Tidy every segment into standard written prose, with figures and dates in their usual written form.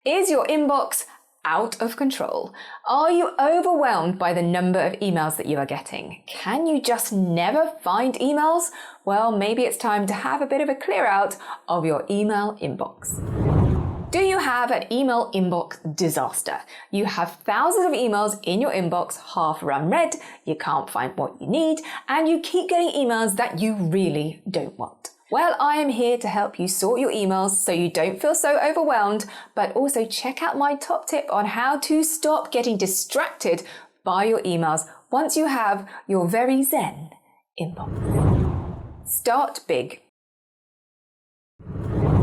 Is your inbox out of control? Are you overwhelmed by the number of emails that you are getting? Can you just never find emails? Well, maybe it's time to have a bit of a clear out of your email inbox. Do you have an email inbox disaster? You have thousands of emails in your inbox, half are unread, you can't find what you need, and you keep getting emails that you really don't want. Well, I am here to help you sort your emails so you don't feel so overwhelmed, but also check out my top tip on how to stop getting distracted by your emails once you have your very zen inbox. Start big.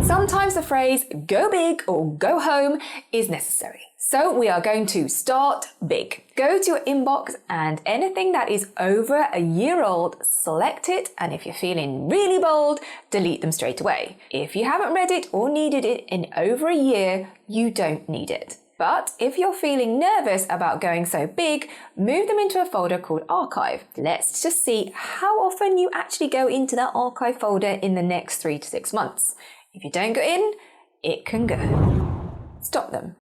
Sometimes the phrase go big or go home is necessary. So we are going to start big. Go to your inbox and anything that is over a year old, select it, and if you're feeling really bold, delete them straight away. If you haven't read it or needed it in over a year, you don't need it. But if you're feeling nervous about going so big, move them into a folder called Archive. Let's just see how often you actually go into that archive folder in the next 3 to 6 months. If you don't go in, it can go. Stop them.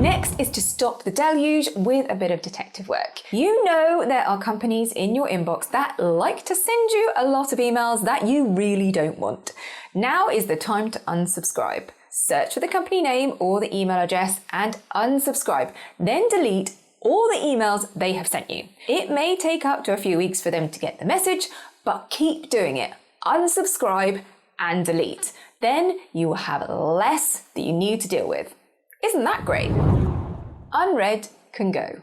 Next is to stop the deluge with a bit of detective work. You know there are companies in your inbox that like to send you a lot of emails that you really don't want. Now is the time to unsubscribe. Search for the company name or the email address and unsubscribe. Then delete all the emails they have sent you. It may take up to a few weeks for them to get the message, but keep doing it. Unsubscribe and delete. Then you will have less that you need to deal with. Isn't that great? Unread can go.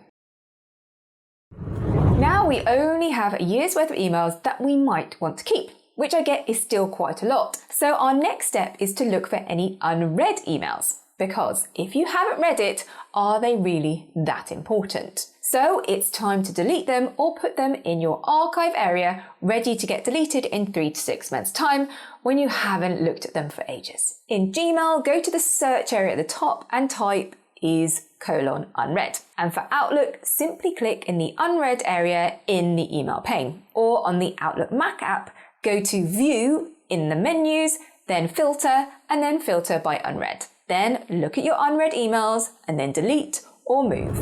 Now we only have a year's worth of emails that we might want to keep, which I get is still quite a lot. So our next step is to look for any unread emails, because if you haven't read it, are they really that important? So it's time to delete them or put them in your archive area, ready to get deleted in 3 to 6 months' time when you haven't looked at them for ages. In Gmail, go to the search area at the top and type is:"unread. And for Outlook, simply click in the unread area in the email pane. Or on the Outlook Mac app, go to View in the menus, then Filter, and then Filter by Unread. Then look at your unread emails and then delete or move.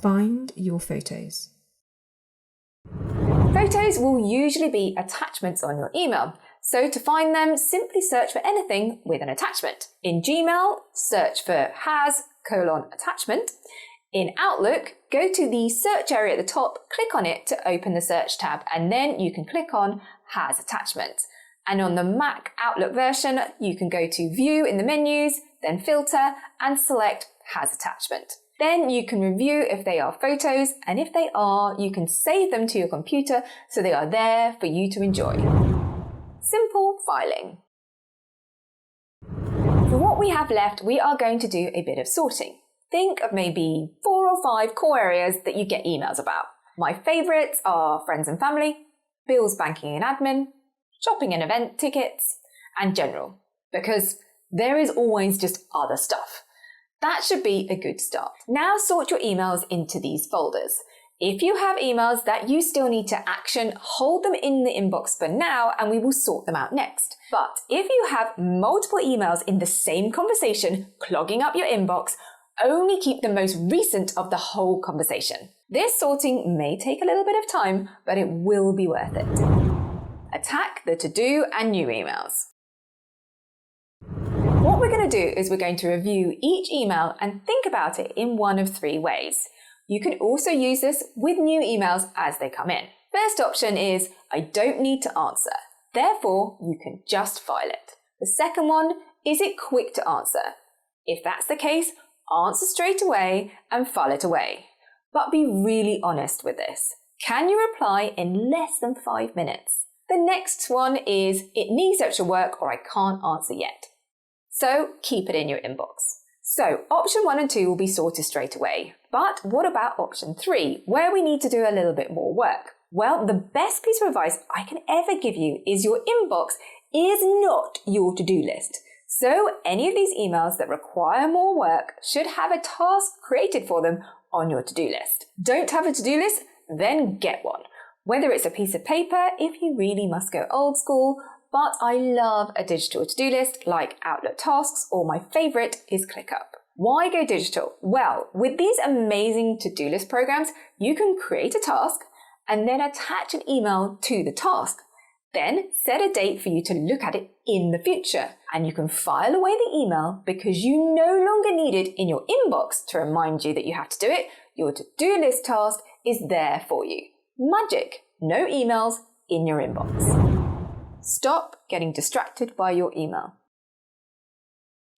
Find your photos. Photos will usually be attachments on your email. So to find them, simply search for anything with an attachment. In Gmail, search for has:"attachment. In Outlook, go to the search area at the top, click on it to open the search tab, and then you can click on has attachment. And on the Mac Outlook version, you can go to View in the menus, then Filter, and select has attachment. Then you can review if they are photos, and if they are, you can save them to your computer so they are there for you to enjoy. Simple filing. For what we have left, we are going to do a bit of sorting. Think of maybe 4 or 5 core areas that you get emails about. My favourites are friends and family, bills, banking and admin, shopping and event tickets, and general, because there is always just other stuff. That should be a good start. Now sort your emails into these folders. If you have emails that you still need to action, hold them in the inbox for now and we will sort them out next. But if you have multiple emails in the same conversation clogging up your inbox, only keep the most recent of the whole conversation. This sorting may take a little bit of time, but it will be worth it. Attack the to-do and new emails. What we're going to do is we're going to review each email and think about it in one of 3 ways. You can also use this with new emails as they come in. First option is, I don't need to answer. Therefore, you can just file it. The second one, is it quick to answer? If that's the case, answer straight away and file it away. But be really honest with this. Can you reply in less than 5 minutes? The next one is, it needs extra work or I can't answer yet. So keep it in your inbox. So option 1 and 2 will be sorted straight away. But what about option 3, where we need to do a little bit more work? Well, the best piece of advice I can ever give you is your inbox is not your to-do list. So any of these emails that require more work should have a task created for them on your to-do list. Don't have a to-do list? Then get one. Whether it's a piece of paper, if you really must go old school, but I love a digital to-do list like Outlook Tasks, or my favorite is ClickUp. Why go digital? Well, with these amazing to-do list programs, you can create a task and then attach an email to the task. Then set a date for you to look at it in the future, and you can file away the email because you no longer need it in your inbox to remind you that you have to do it. Your to-do list task is there for you. Magic! No emails in your inbox. Stop getting distracted by your email.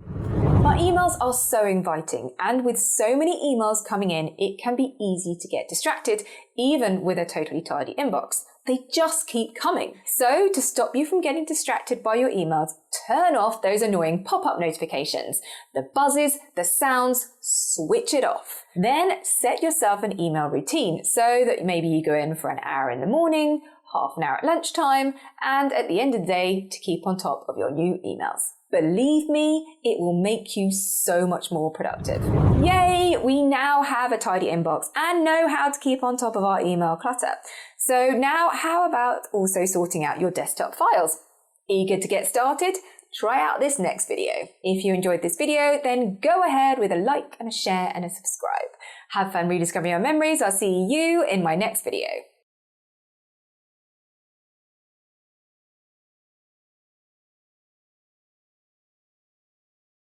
Our emails are so inviting, and with so many emails coming in, it can be easy to get distracted, even with a totally tidy inbox. They just keep coming. So to stop you from getting distracted by your emails, turn off those annoying pop-up notifications. The buzzes, the sounds, switch it off. Then set yourself an email routine so that maybe you go in for an hour in the morning, half an hour at lunchtime, and at the end of the day to keep on top of your new emails. Believe me, it will make you so much more productive. Yay! We now have a tidy inbox and know how to keep on top of our email clutter. So now how about also sorting out your desktop files? Eager to get started? Try out this next video. If you enjoyed this video, then go ahead with a like and a share and a subscribe. Have fun rediscovering your memories. I'll see you in my next video.